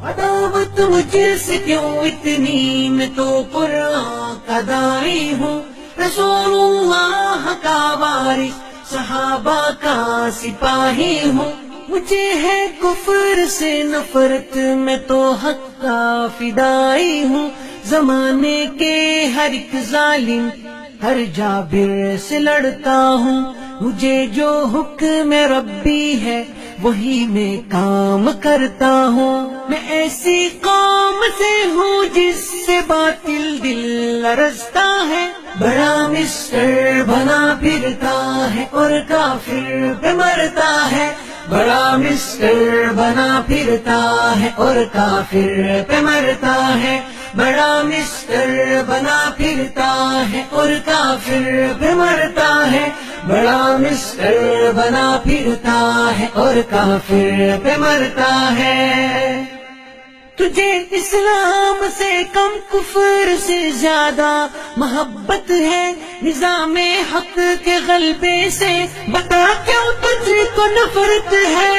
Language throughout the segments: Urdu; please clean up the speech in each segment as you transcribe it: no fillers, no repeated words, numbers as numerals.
عداوت مجھ سے کیوں اتنی، میں تو قرآن کا داعی ہوں، رسول اللہ کا وارث، صحابہ کا سپاہی ہوں، مجھے ہے کفر سے نفرت، میں تو حق کا فدائی ہوں، زمانے کے ہر ایک ظالم ہر جابر سے لڑتا ہوں، مجھے جو حکم ربی ہے وہی میں کام کرتا ہوں، میں ایسی قوم سے ہوں جس سے باطل دل لرزتا ہے، بڑا مسٹر بنا پھرتا ہے اور کافر پہ مرتا ہے، بڑا مسٹر بنا پھرتا ہے اور کافر پہ مرتا ہے، بڑا مسٹر بنا پھرتا ہے اور کافر پہ مرتا ہے، بڑا مسٹر بنا پھرتا ہے اور کافر پہ مرتا ہے۔ تجھے اسلام سے کم کفر سے زیادہ محبت ہے، نظام حق کے غلبے سے بتا کیوں تجھ کو نفرت ہے،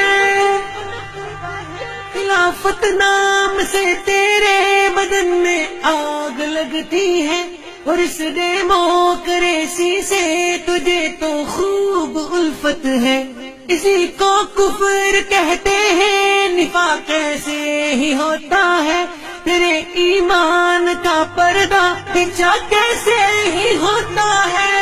خلافت نام سے تیرے بدن میں آگ لگتی ہے، اور اس ڈیموکریسی سے تجھے تو خوب الفت ہے، اسی کو کفر کہتے ہیں، نفاق ایسے ہی ہوتا ہے، تیرے ایمان کا پردہ پیچھا کیسے ہی ہوتا ہے،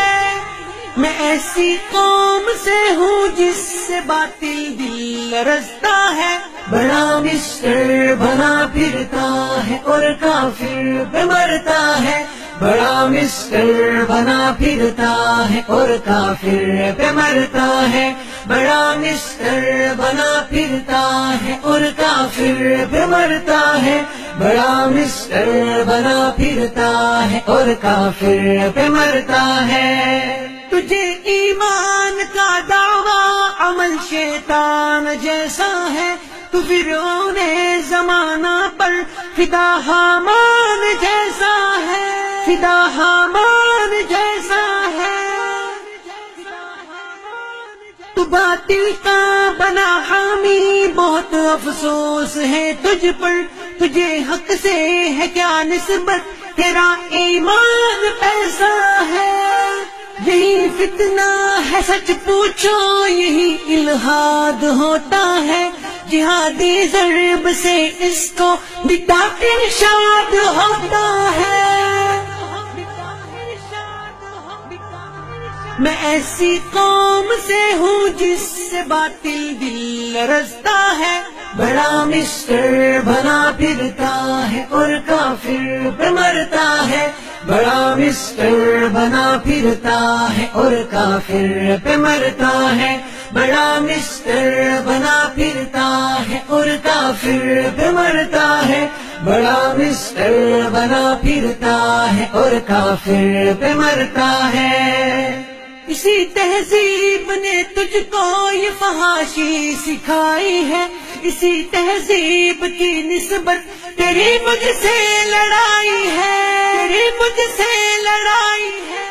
میں ایسی قوم سے ہوں جس سے باطل دل لرزتا ہے، بڑا مسٹر بنا پھرتا ہے اور کافر پہ مرتا ہے، بڑا مسٹر بنا پھرتا ہے اور کافر پہ مرتا ہے، بڑا مسٹر بنا پھرتا ہے اور کافر پہ مرتا ہے، بڑا مسٹر بنا پھرتا ہے اور کافر پہ مرتا ہے۔ تجھے ایمان کا دعویٰ عمل شیطان جیسا ہے، تو فرعون زمانہ پر فدا حامان جیسا ہے، فدا حامان جیسا ہے، تو باطل کا بنا حامی، بہت افسوس ہے تجھ پر، تجھے حق سے ہے کیا نسبت، تیرا ایمان ایسا ہے، یہی فتنہ ہے سچ پوچھو، یہی الہاد ہوتا ہے، جہادی ضرب سے اس کو بتا ارشاد ہوتا ہے، میں ایسی قوم سے ہوں جس سے باطل دل لرزتا ہے، بڑا مسٹر بنا پھرتا ہے اور کافر پہ مرتا ہے، بڑا مسٹر بنا پھرتا ہے اور کافر پہ مرتا ہے، بڑا مسٹر بنا پھرتا ہے اور کافر پہ مرتا ہے، بڑا مسٹر بنا پھرتا ہے اور کافر پہ مرتا ہے۔ اسی تہذیب نے تجھ کو یہ فحاشی سکھائی ہے، اسی تہذیب کی نسبت تیری مجھ سے لڑائی ہے، تیری مجھ سے لڑائی ہے،